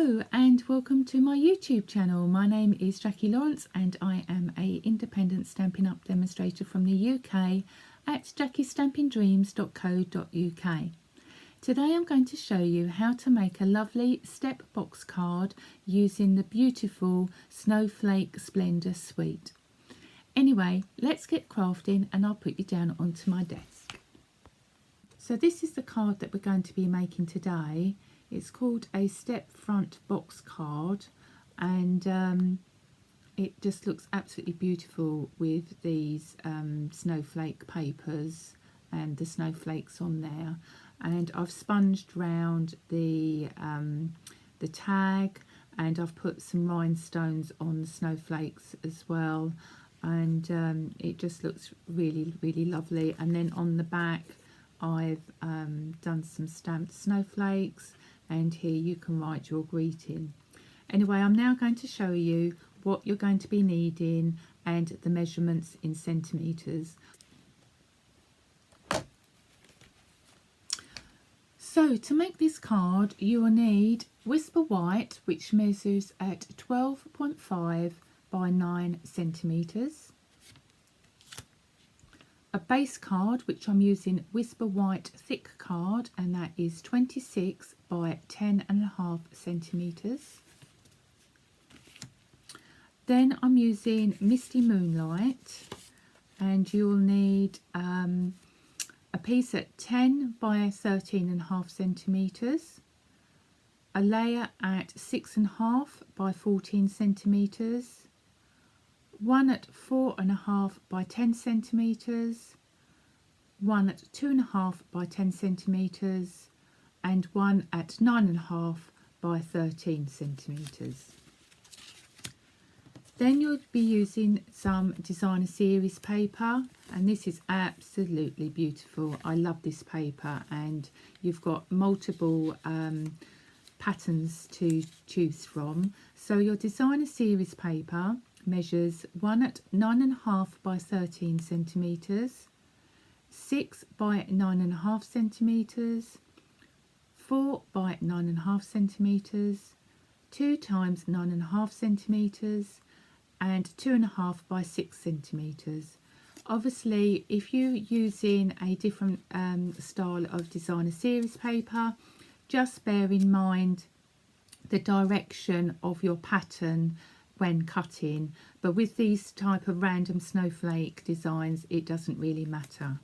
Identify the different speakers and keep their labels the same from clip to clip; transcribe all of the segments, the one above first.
Speaker 1: Hello and welcome to my YouTube channel. My name is Jackie Lawrence and I am a independent Stampin' Up demonstrator from the UK at jackiestampingdreams.co.uk. Today I'm going to show you how to make a lovely step box card using the beautiful Snowflake Splendor suite. Anyway, let's get crafting and I'll put you down onto my desk. So this is the card that we're going to be making today. It's called a step front box card and it just looks absolutely beautiful with these snowflake papers and the snowflakes on there. And I've sponged round the tag and I've put some rhinestones on the snowflakes as well, and it just looks really lovely. And then on the back I've done some stamped snowflakes, and here you can write your greeting. Anyway, I'm now going to show you what you're going to be needing and the measurements in centimetres. So to make this card you will need Whisper White, which measures at 12.5 by 9 centimetres. A base card, which I'm using Whisper White thick card, and that is 26 by 10.5 centimetres. Then I'm using Misty Moonlight, and you'll need a piece at 10 by 13.5 centimetres, a layer at 6.5 by 14 centimetres, one at 4.5 by 10 centimetres, one at 2.5 by 10 centimetres, and one at 9.5 by 13 centimetres. Then you'll be using some designer series paper, and this is absolutely beautiful. I love this paper, and you've got multiple patterns to choose from. So your designer series paper measures 1 at 9.5 by 13 centimetres, 6 by 9.5 centimetres, 4 by 9.5 centimetres, 2 times 9.5 centimetres, and 2.5 by 6 centimetres. Obviously, if you're using a different style of designer series paper, just bear in mind the direction of your pattern when cutting, but with these type of random snowflake designs it doesn't really matter.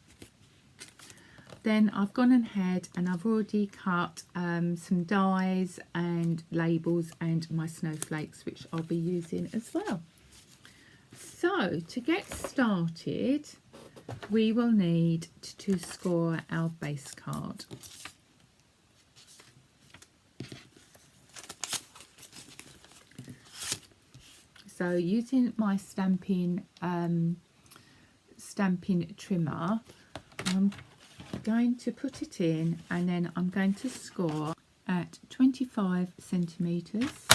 Speaker 1: Then I've gone ahead and I've already cut some dies and labels and my snowflakes, which I'll be using as well. So to get started we will need to score our base card. So using my stamping trimmer, I'm going to put it in, and then I'm going to score at 25 centimetres,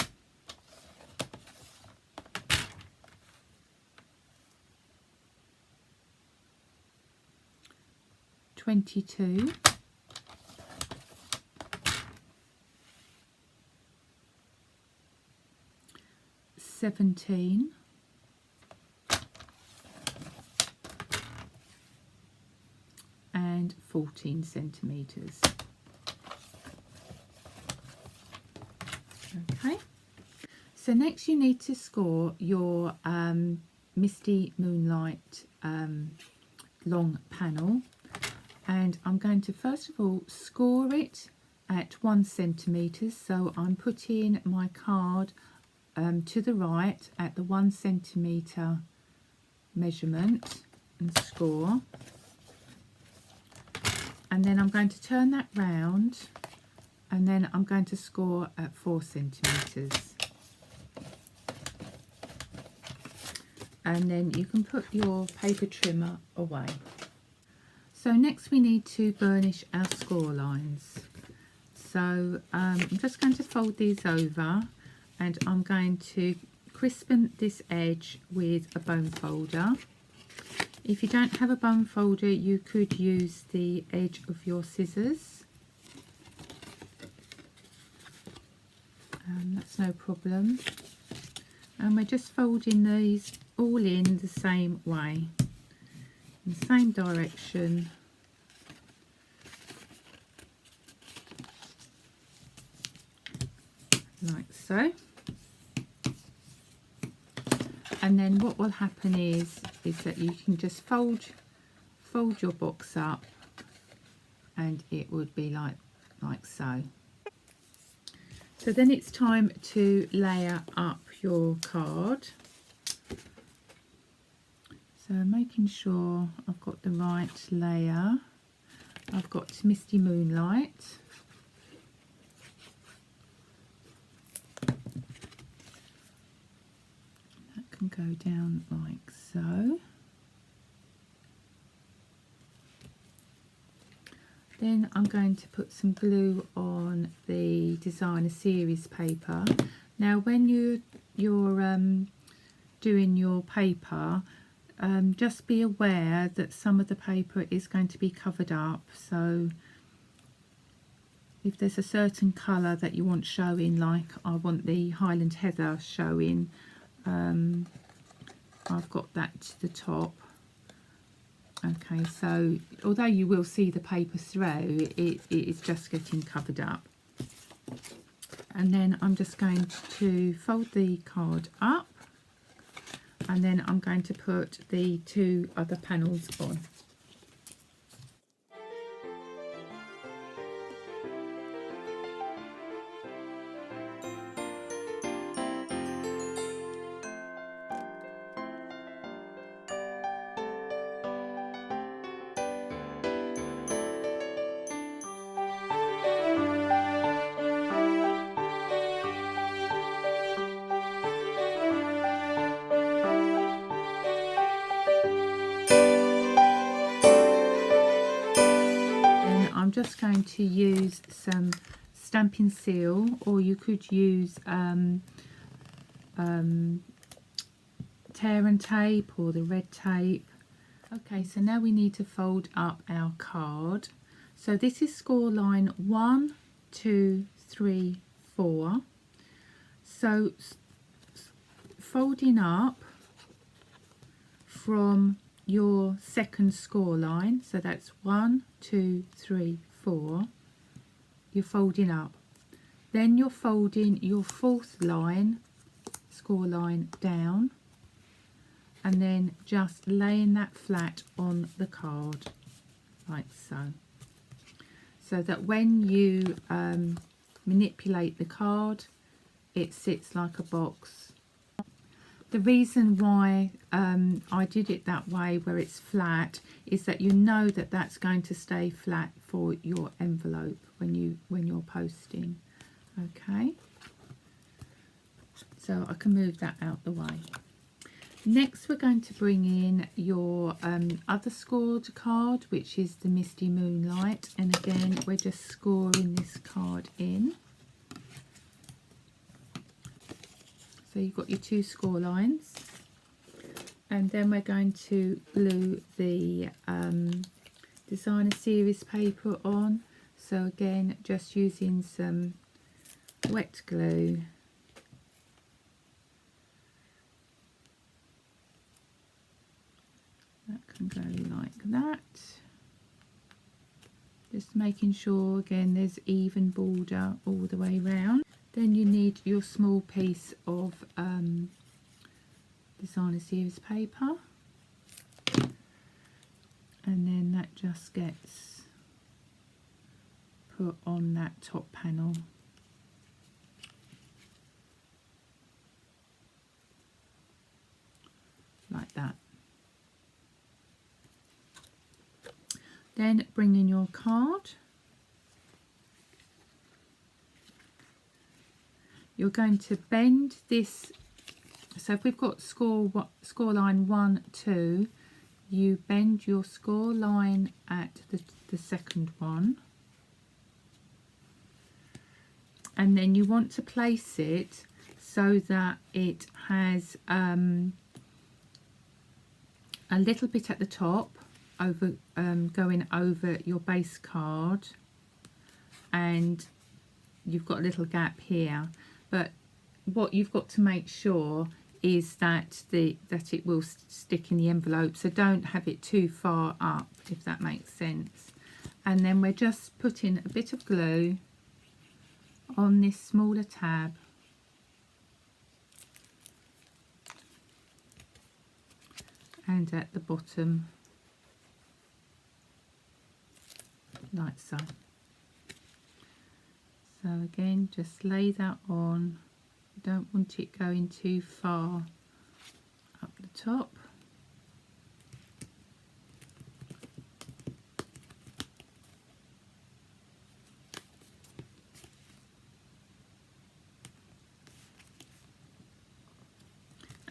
Speaker 1: 22, 17, and 14 centimetres. Okay, so next you need to score your Misty Moonlight long panel, and I'm going to first of all score it at 1 centimetre. So I'm putting my card to the right at the 1 centimetre measurement and score, and then I'm going to turn that round, and then I'm going to score at 4 centimetres, and then you can put your paper trimmer away. So next we need to burnish our score lines. So I'm just going to fold these over, and I'm going to crispen this edge with a bone folder. If you don't have a bone folder you could use the edge of your scissors, That's no problem. And we're just folding these all in the same way, in the same direction. Like so. And then what will happen is that you can just fold your box up, and it would be like so. So then it's time to layer up your card. So making sure I've got the right layer. I've got Misty Moonlight. That can go down like so. Then I'm going to put some glue on the designer series paper. Now when you're doing your paper, just be aware that some of the paper is going to be covered up. So if there's a certain colour that you want showing, like I want the Highland Heather showing, I've got that to the top. Okay, so although you will see the paper through, it is just getting covered up. And then I'm just going to fold the card up, and then I'm going to put the two other panels on. I'm just going to use some stamping seal, or you could use tear and tape or the red tape. Okay, so now we need to fold up our card. So this is score line 1, 2, 3, 4. So folding up from your second score line, so that's 1, 2, 3, 4, you're folding up. Then you're folding your fourth line, score line, down, and then just laying that flat on the card like so, so that when you manipulate the card, it sits like a box. The reason why I did it that way, where it's flat, is that you know that that's going to stay flat for your envelope when you're posting. Okay, so I can move that out the way. Next we're going to bring in your other scored card, which is the Misty Moonlight, and again we're just scoring this card in. So you've got your two score lines, and then we're going to glue the designer series paper on. So again, just using some wet glue. That can go like that. Just making sure again there's even border all the way round. Then you need your small piece of designer series paper, and then that just gets put on that top panel like that. Then bring in your card. You're going to bend this, so if we've got score line 1, 2, you bend your score line at the second one, and then you want to place it so that it has a little bit at the top, over going over your base card, and you've got a little gap here. but what you've got to make sure is that it will stick in the envelope, so don't have it too far up, if that makes sense. And then we're just putting a bit of glue on this smaller tab, and at the bottom, like so. So again, just lay that on. You don't want it going too far up the top.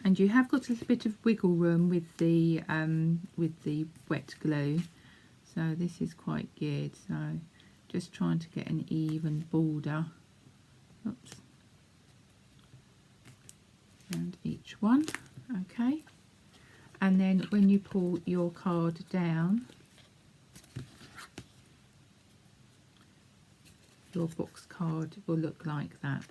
Speaker 1: And you have got a little bit of wiggle room with the wet glue, so this is quite good. So just trying to get an even border. Oops. And each one, okay. And then when you pull your card down, your box card will look like that.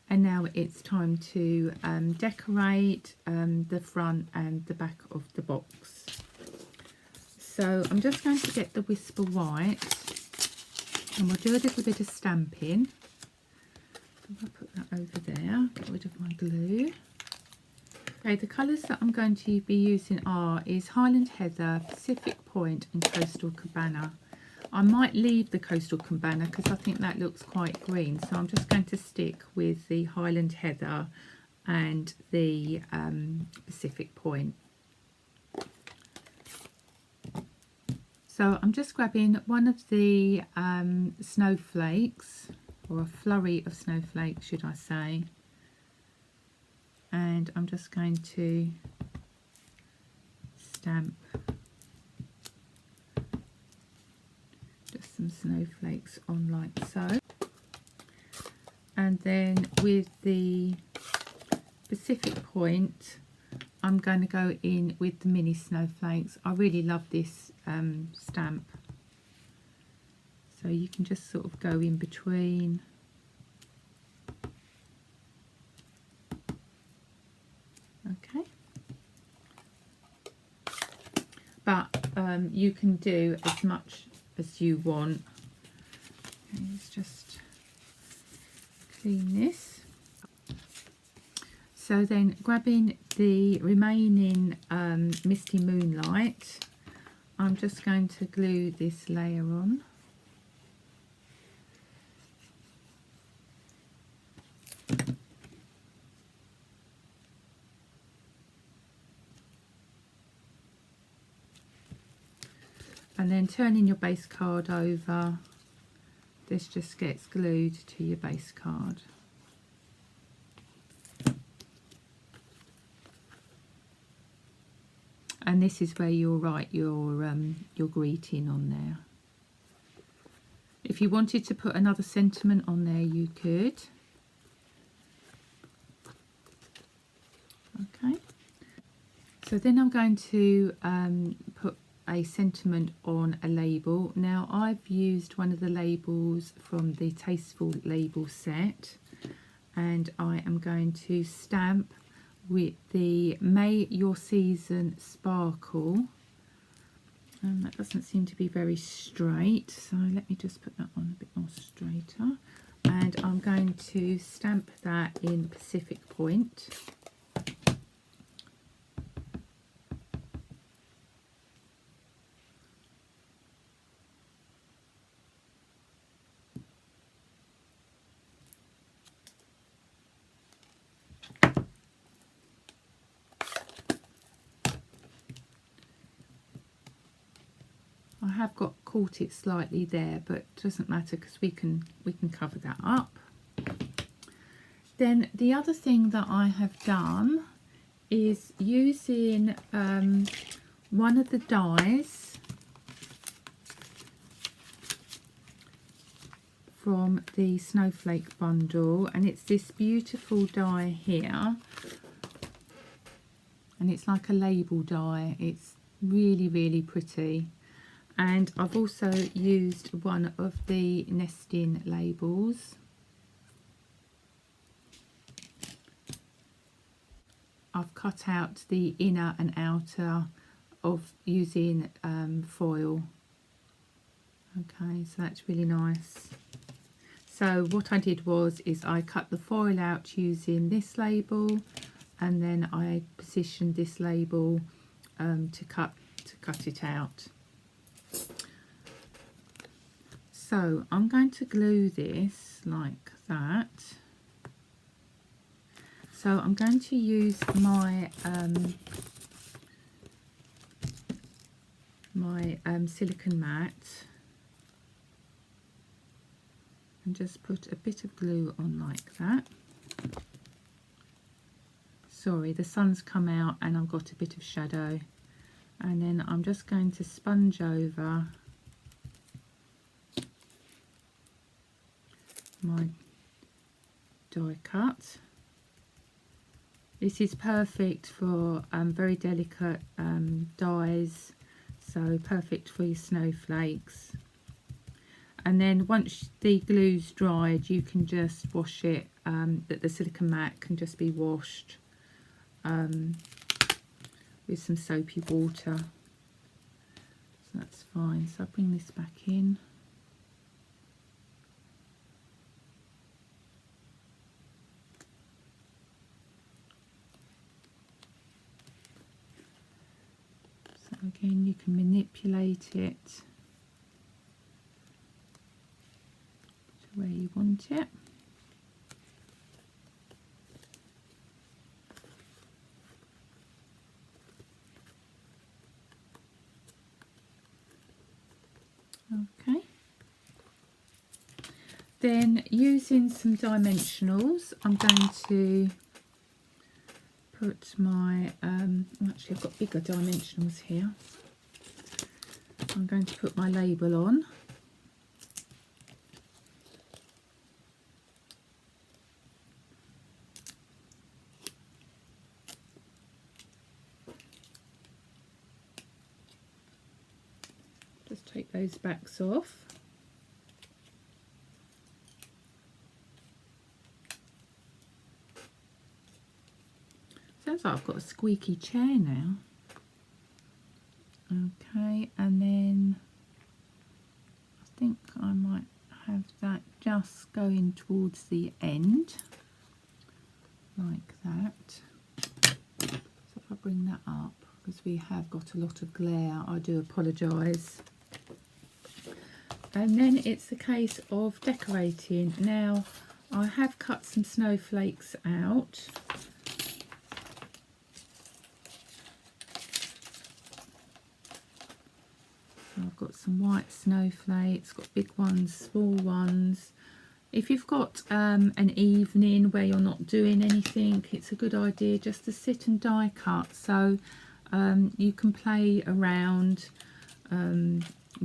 Speaker 1: And now it's time to decorate the front and the back of the box. So I'm just going to get the Whisper White, and we'll do a little bit of stamping. I'll put that over there, get rid of my glue. Okay, the colours that I'm going to be using is Highland Heather, Pacific Point and Coastal Cabana. I might leave the Coastal Cabana because I think that looks quite green, so I'm just going to stick with the Highland Heather and the Pacific Point. So I'm just grabbing one of the snowflakes, or a flurry of snowflakes should I say, and I'm just going to stamp just some snowflakes on like so. And then with the Pacific Point, I'm going to go in with the mini snowflakes. I really love this stamp. So you can just sort of go in between. Okay. But you can do as much as you want. Okay, let's just clean this. So then grabbing the remaining Misty Moonlight, I'm just going to glue this layer on. And then turning your base card over, this just gets glued to your base card. And this is where you'll write your greeting on there. If you wanted to put another sentiment on there, you could. Okay. So then I'm going to put a sentiment on a label. Now I've used one of the labels from the Tasteful label set, and I am going to stamp with the May Your Season Sparkle. That doesn't seem to be very straight, so let me just put that on a bit more straighter. And I'm going to stamp that in Pacific Point. I have caught it slightly there, but it doesn't matter because we can cover that up. Then the other thing that I have done is using one of the dies from the Snowflake bundle, and it's this beautiful die here, and it's like a label die. It's really, really pretty. And I've also used one of the nesting labels. I've cut out the inner and outer of using foil. Okay, so that's really nice. So what I did is I cut the foil out using this label, and then I positioned this label to cut it out. So I'm going to glue this like that. So I'm going to use my silicone mat and just put a bit of glue on like that. Sorry, the sun's come out and I've got a bit of shadow. And then I'm just going to sponge over my die cut. This is perfect for very delicate dies, so perfect for your snowflakes. And then once the glue's dried, you can just wash it, that the silicone mat can just be washed with some soapy water. So that's fine. So I'll bring this back in. So again, you can manipulate it to where you want it. Okay. Then using some dimensionals, I'm going to put my, actually I've got bigger dimensionals here. I'm going to put my label on. Just take those backs off. Sounds like I've got a squeaky chair now. Okay, and then I think I might have that just going towards the end, like that. So if I bring that up, because we have got a lot of glare, I do apologise. And then it's a case of decorating. Now, I have cut some snowflakes out. So I've got some white snowflakes, got big ones, small ones. If you've got an evening where you're not doing anything, it's a good idea just to sit and die cut. So you can play around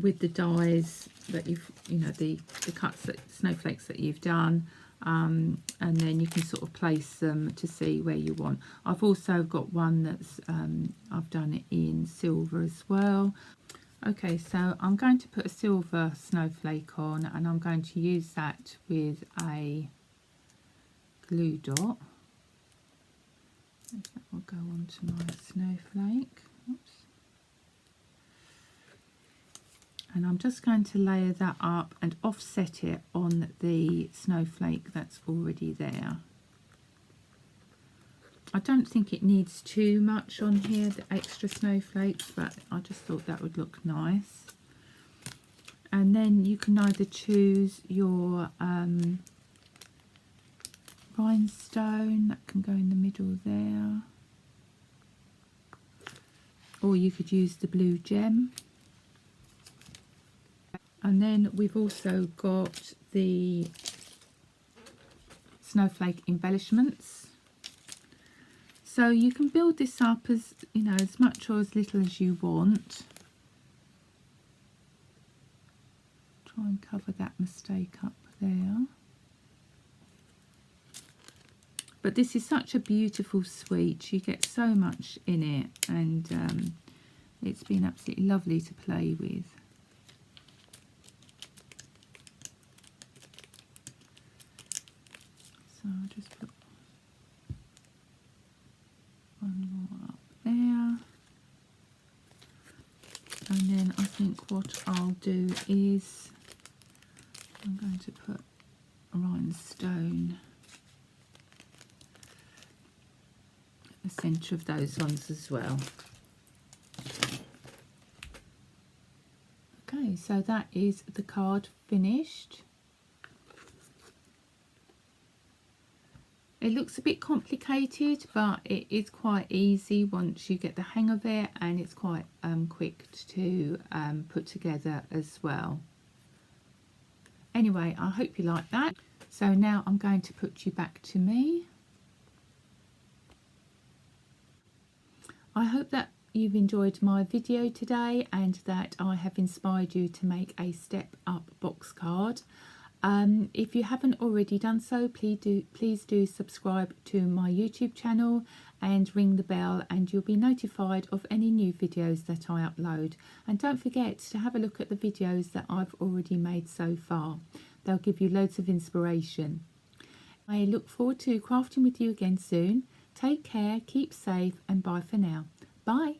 Speaker 1: with the dies that you've, the cuts, snowflakes that you've done, and then you can sort of place them to see where you want. I've also got one that's I've done it in silver as well. Okay, so I'm going to put a silver snowflake on, and I'm going to use that with a glue dot. That will go onto my snowflake. Oops. And I'm just going to layer that up and offset it on the snowflake that's already there. I don't think it needs too much on here, the extra snowflakes, but I just thought that would look nice. And then you can either choose your rhinestone, that can go in the middle there, or you could use the blue gem. And then we've also got the Snowflake Embellishments. So you can build this up as, as much or as little as you want. Try and cover that mistake up there. But this is such a beautiful suite. You get so much in it, and it's been absolutely lovely to play with. what I'll do is I'm going to put a rhinestone at the centre of those ones as well. Okay, so that is the card finished. It looks a bit complicated, but it is quite easy once you get the hang of it, and it's quite quick to put together as well. Anyway, I hope you like that. So now I'm going to put you back to me. I hope that you've enjoyed my video today and that I have inspired you to make a step up box card. If you haven't already done so, please do subscribe to my YouTube channel and ring the bell, and you'll be notified of any new videos that I upload. And don't forget to have a look at the videos that I've already made so far. They'll give you loads of inspiration. I look forward to crafting with you again soon. Take care, keep safe, and bye for now. Bye.